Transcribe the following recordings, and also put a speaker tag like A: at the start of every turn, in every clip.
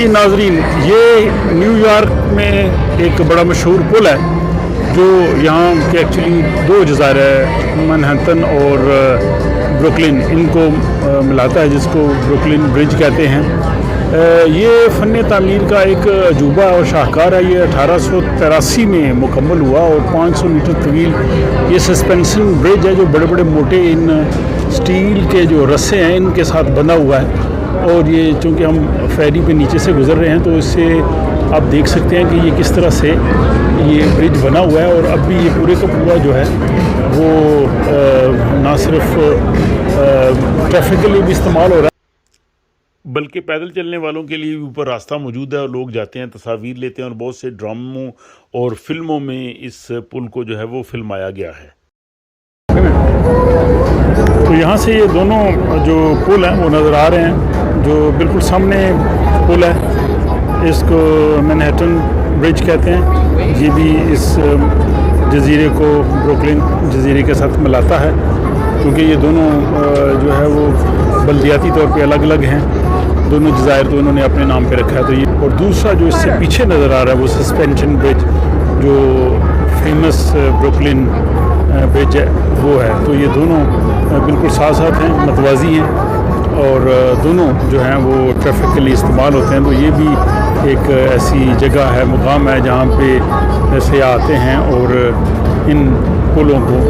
A: जी नाजरीन, ये न्यूयॉर्क में एक बड़ा मशहूर पुल है जो यहाँ के एक्चुअली दो जज़ायर है, मैनहट्टन और ब्रुकलिन, इनको मिलाता है, जिसको ब्रुकलिन ब्रिज कहते हैं। ये फ़न तामीर का एक अजूबा और शाहकार है। ये 1883 में मुकम्मल हुआ और 500 मीटर तवील ये सस्पेंशन ब्रिज है जो बड़े बड़े मोटे इन स्टील के जो रस्से हैं इनके साथ बना हुआ है। और ये चूँकि हम फेरी पे नीचे से गुज़र रहे हैं तो इससे आप देख सकते हैं कि ये किस तरह से ये ब्रिज बना हुआ है। और अब भी ये पूरे का पूरा जो है वो ना सिर्फ ट्रैफिक के लिए भी इस्तेमाल हो रहा है बल्कि पैदल चलने वालों के लिए भी ऊपर रास्ता मौजूद है और लोग जाते हैं, तस्वीर लेते हैं। और बहुत से ड्रामों और फिल्मों में इस पुल को जो है वो फिल्माया गया है। तो यहाँ से ये दोनों जो पुल हैं वो नज़र आ रहे हैं। जो बिल्कुल सामने पुल है इसको मैनहट्टन ब्रिज कहते हैं। ये भी इस जज़ीरे को ब्रुकलिन जज़ीरे के साथ मिलाता है, क्योंकि ये दोनों जो है वो बल्दियाती तौर पे अलग अलग हैं। दोनों जज़ायर तो इन्होंने अपने नाम पे रखा है। तो ये और दूसरा जो इससे पीछे नज़र आ रहा है वो सस्पेंशन ब्रिज जो फेमस ब्रुकलिन ब्रिज है वो है। तो ये दोनों बिल्कुल साथ साथ हैं, मतवाज़ी हैं और दोनों जो हैं वो ट्रैफिक के लिए इस्तेमाल होते हैं। तो ये भी एक ऐसी जगह है, मुकाम है जहाँ पे ऐसे आते हैं और इन पुलों को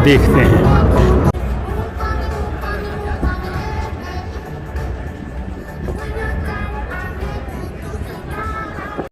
A: देखते हैं।